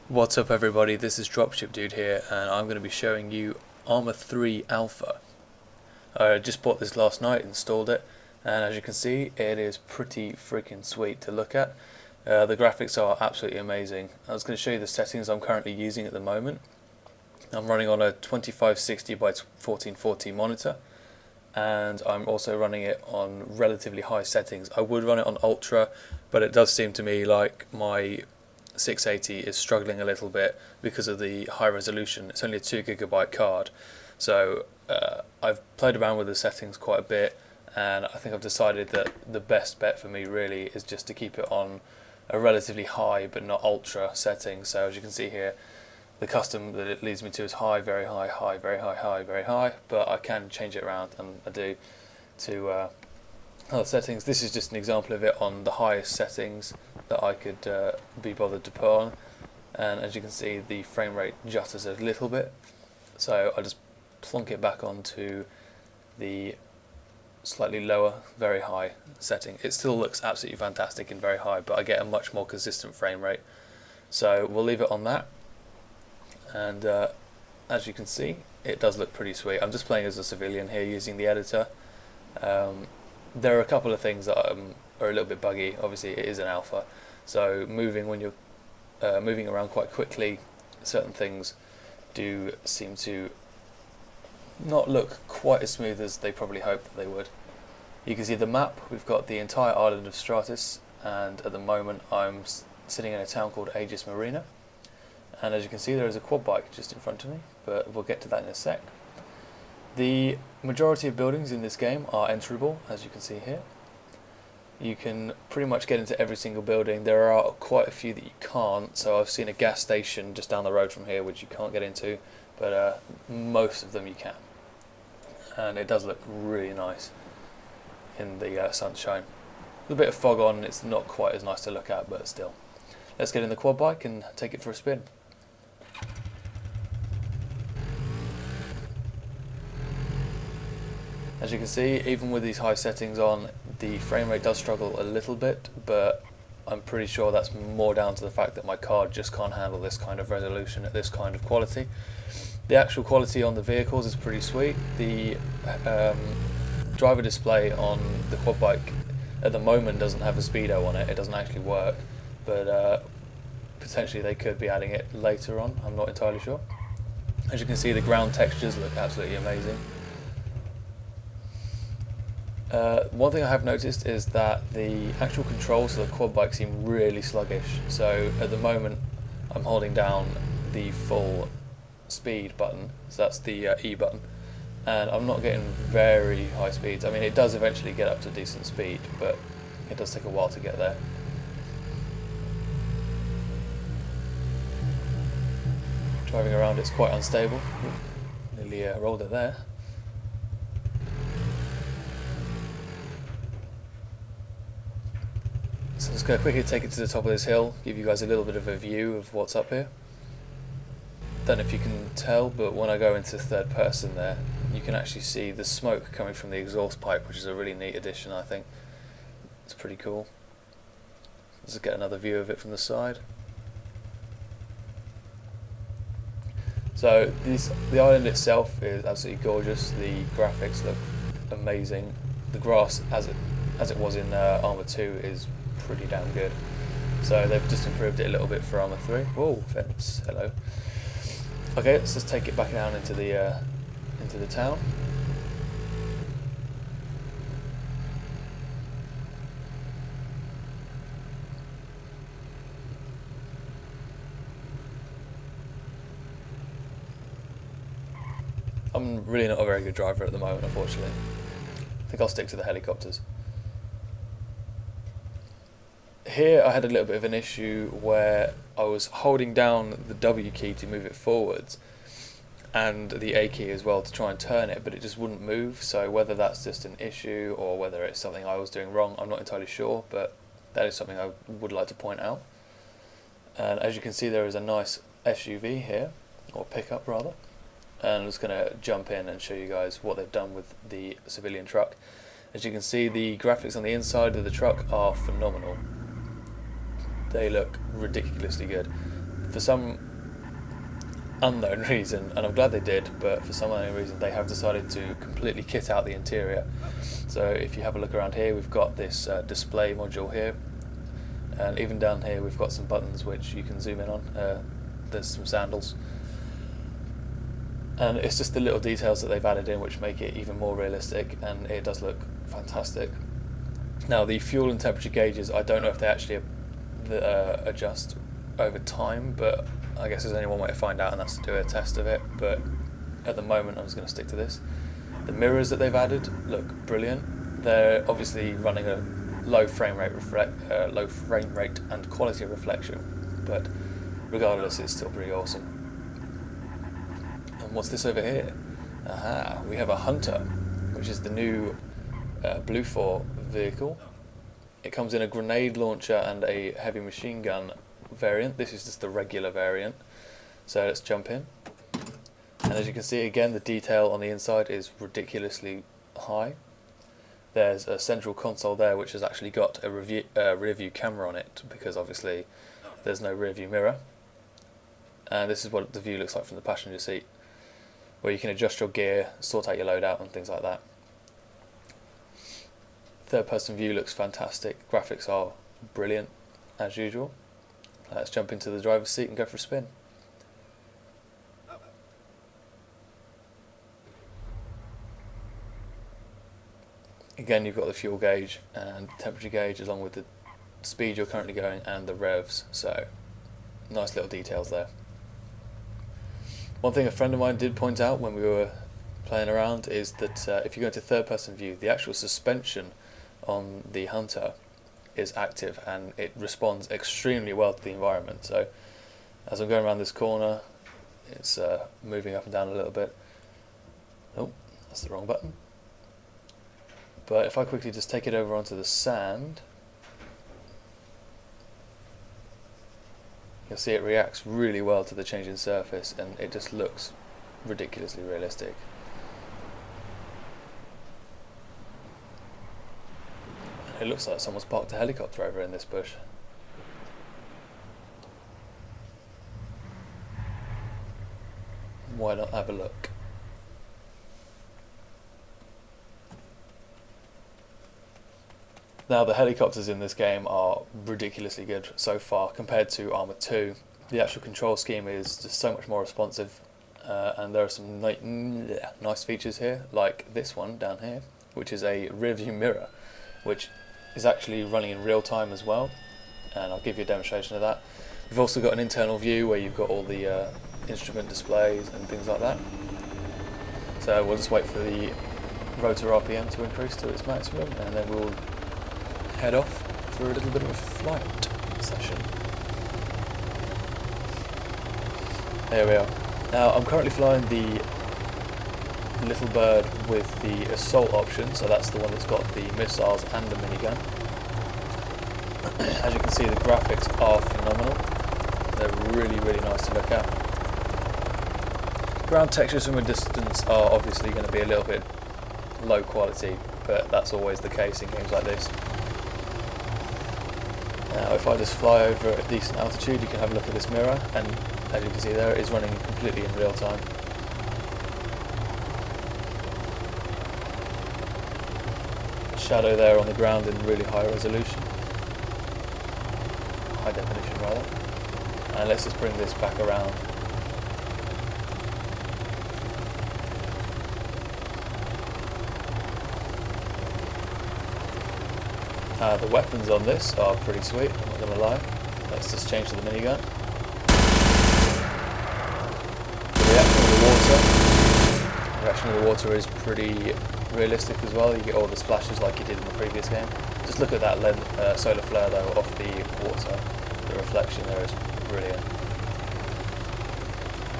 What's up everybody, this is Dropship Dude here and I'm going to be showing you ArmA 3 Alpha. I just bought this last night, installed it, and as you can see it is pretty freaking sweet to look at. The graphics are absolutely amazing. I was going to show you the settings I'm currently using at the moment. I'm running on a 2560 by 1440 monitor, and I'm also running it on relatively high settings. I would run it on ultra, but it does seem to me like my 680 is struggling a little bit because of the high resolution. It's only a 2GB card, so I've played around with the settings quite a bit, and I think I've decided that the best bet for me really is just to keep it on a relatively high but not ultra setting. So as you can see here, the custom that it leads me to is high, very high, high, very high, high, very high, but I can change it around, and I do, to other settings. This is just an example of it on the highest settings that I could be bothered to put on, and as you can see the frame rate jutters a little bit, so I just plonk it back onto the slightly lower, very high setting. It still looks absolutely fantastic in very high, but I get a much more consistent frame rate, so we'll leave it on that. And as you can see, it does look pretty sweet. I'm just playing as a civilian here using the editor. There are a couple of things that are a little bit buggy. Obviously it is an alpha, so moving when you're moving around quite quickly, certain things do seem to not look quite as smooth as they probably hoped that they would. You can see the map. We've got the entire island of Stratus, and at the moment I'm sitting in a town called Aegis Marina, and as you can see there is a quad bike just in front of me, but we'll get to that in a sec. The majority of buildings in this game are enterable, as you can see here. You can pretty much get into every single building. There are quite a few that you can't, so I've seen a gas station just down the road from here which you can't get into, but most of them you can. And it does look really nice in the sunshine. With a bit of fog on, it's not quite as nice to look at, but still. Let's get in the quad bike and take it for a spin. As you can see, even with these high settings on, the frame rate does struggle a little bit, but I'm pretty sure that's more down to the fact that my card just can't handle this kind of resolution at this kind of quality. The actual quality on the vehicles is pretty sweet. The driver display on the quad bike at the moment doesn't have a speedo on it. It doesn't actually work, but potentially they could be adding it later on. I'm not entirely sure. As you can see, the ground textures look absolutely amazing. One thing I have noticed is that the actual controls of the quad bike seem really sluggish. So at the moment I'm holding down the full speed button, so that's the E button, and I'm not getting very high speeds. I mean, it does eventually get up to decent speed, but it does take a while to get there. Driving around it's quite unstable. Nearly rolled it there. So let's go quickly take it to the top of this hill, give you guys a little bit of a view of what's up here. Don't know if you can tell, but when I go into third person there, you can actually see the smoke coming from the exhaust pipe, which is a really neat addition, I think. It's pretty cool. Let's get another view of it from the side. So the island itself is absolutely gorgeous. The graphics look amazing. The grass, as it was in ArmA 2, is pretty damn good. So they've just improved it a little bit for ArmA 3. Whoa, fence, hello. Okay, let's just take it back down into the town. I'm really not a very good driver at the moment, unfortunately. I think I'll stick to the helicopters. Here I had a little bit of an issue where I was holding down the W key to move it forwards, and the A key as well to try and turn it, but it just wouldn't move. So whether that's just an issue or whether it's something I was doing wrong, I'm not entirely sure, but that is something I would like to point out. And as you can see, there is a nice SUV here, or pickup rather, and I'm just going to jump in and show you guys what they've done with the civilian truck. As you can see, the graphics on the inside of the truck are phenomenal. They look ridiculously good. for some unknown reason, and I'm glad they did, but for some unknown reason they have decided to completely kit out the interior. So if you have a look around here, we've got this display module here, and even down here we've got some buttons which you can zoom in on. There's some sandals, and it's just the little details that they've added in which make it even more realistic, and it does look fantastic. Now the fuel and temperature gauges, I don't know if they actually adjust over time, but I guess there's only one way to find out, and that's to do a test of it. But at the moment I'm just going to stick to this. The mirrors that they've added look brilliant. They're obviously running a low frame rate and quality of reflection, but regardless it's still pretty awesome. And what's this over here? Aha, we have a Hunter, which is the new Blue 4 vehicle. It comes in a grenade launcher and a heavy machine gun variant. This is just the regular variant. So let's jump in. And as you can see, again, the detail on the inside is ridiculously high. There's a central console there which has actually got a rear view camera on it, because obviously there's no rear view mirror. And this is what the view looks like from the passenger seat, where you can adjust your gear, sort out your loadout and things like that. Third person view looks fantastic. Graphics are brilliant as usual. Let's jump into the driver's seat and go for a spin. Again, you've got the fuel gauge and temperature gauge along with the speed you're currently going and the revs, so nice little details there. One thing a friend of mine did point out when we were playing around is that if you go into third person view, the actual suspension on the Hunter is active and it responds extremely well to the environment. So as I'm going around this corner, it's moving up and down a little bit. Oh, that's the wrong button. But if I quickly just take it over onto the sand, you'll see it reacts really well to the change in surface, and it just looks ridiculously realistic. It looks like someone's parked a helicopter over in this bush. Why not have a look? Now the helicopters in this game are ridiculously good so far compared to ArmA 2. The actual control scheme is just so much more responsive, and there are some nice features here, like this one down here, which is a rear view mirror, which is actually running in real time as well, and I'll give you a demonstration of that. We've also got an internal view where you've got all the instrument displays and things like that. So we'll just wait for the rotor RPM to increase to its maximum, and then we'll head off for a little bit of a flight session. There we are. Now I'm currently flying the Little Bird with the assault option, so that's the one that's got the missiles and the minigun. As you can see, the graphics are phenomenal. They're really, really nice to look at. Ground textures from a distance are obviously going to be a little bit low quality, but that's always the case in games like this. Now if I just fly over at a decent altitude, you can have a look at this mirror, and as you can see there, it is running completely in real time. Shadow there on the ground in really high resolution, high definition rather. And let's just bring this back around. The weapons on this are pretty sweet, I'm not going to lie. Let's just change to the minigun. The reaction of the water is pretty realistic as well. You get all the splashes like you did in the previous game. Just look at that solar flare though off the water. The reflection there is brilliant.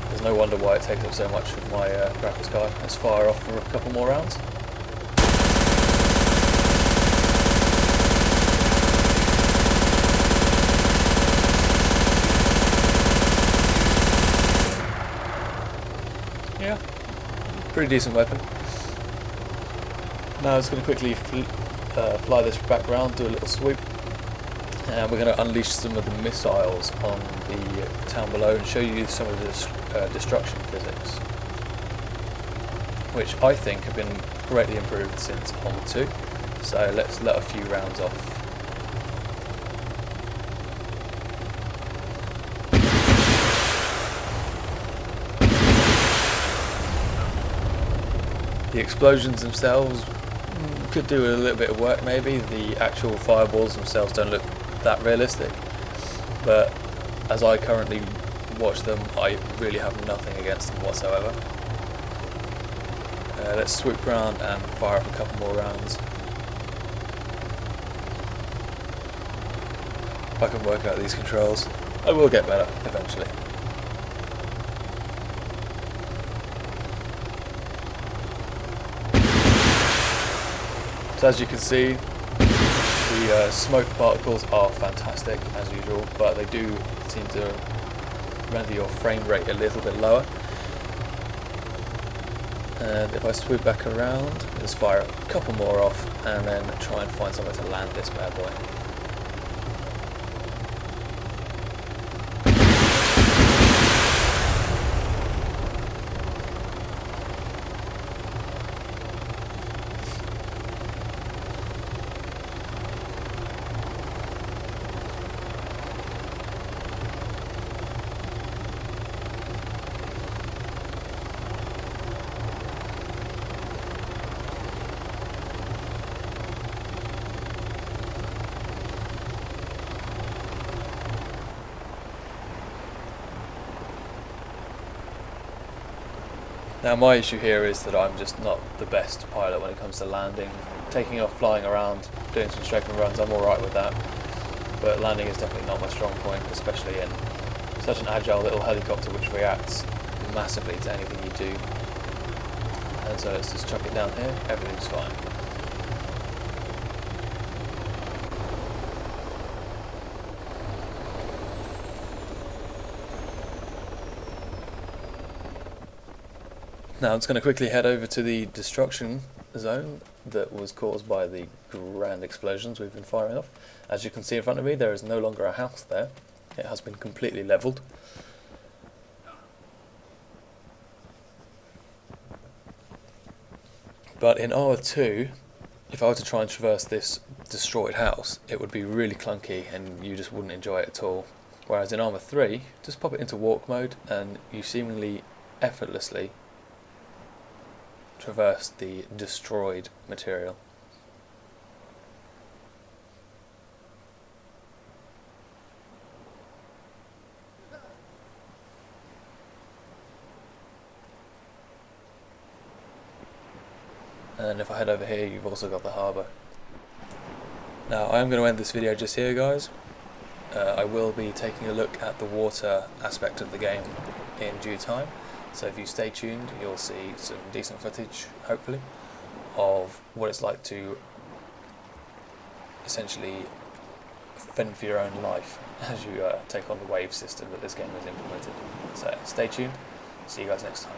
There's no wonder why it takes up so much of my graphics card. Let's fire off for a couple more rounds. Yeah, pretty decent weapon. Now I'm just going to quickly fly this back round, do a little swoop, And we're going to unleash some of the missiles on the town below and show you some of the destruction physics, which I think have been greatly improved since ArmA 2. So let's let a few rounds off. The explosions themselves could do a little bit of work maybe. The actual fireballs themselves don't look that realistic, but as I currently watch them, I really have nothing against them whatsoever. Let's swoop around and fire up a couple more rounds. If I can work out these controls, I will get better eventually. So as you can see, the smoke particles are fantastic as usual, but they do seem to render your frame rate a little bit lower. And if I swoop back around, just fire a couple more off and then try and find somewhere to land this bad boy. Now my issue here is that I'm just not the best pilot when it comes to landing. Taking off, flying around, doing some strafing runs, I'm alright with that. But landing is definitely not my strong point, especially in such an agile little helicopter which reacts massively to anything you do. And so let's just chuck it down here, everything's fine. Now I'm just going to quickly head over to the destruction zone that was caused by the grand explosions we've been firing off. As you can see in front of me, there is no longer a house there. It has been completely levelled. But in ArmA 2, if I were to try and traverse this destroyed house, it would be really clunky and you just wouldn't enjoy it at all. Whereas in ArmA 3, just pop it into walk mode and you seemingly effortlessly traverse the destroyed material. And if I head over here, you've also got the harbour. Now I am going to end this video just here, guys. I will be taking a look at the water aspect of the game in due time. So if you stay tuned, you'll see some decent footage, hopefully, of what it's like to essentially fend for your own life as you take on the wave system that this game has implemented. So stay tuned, see you guys next time.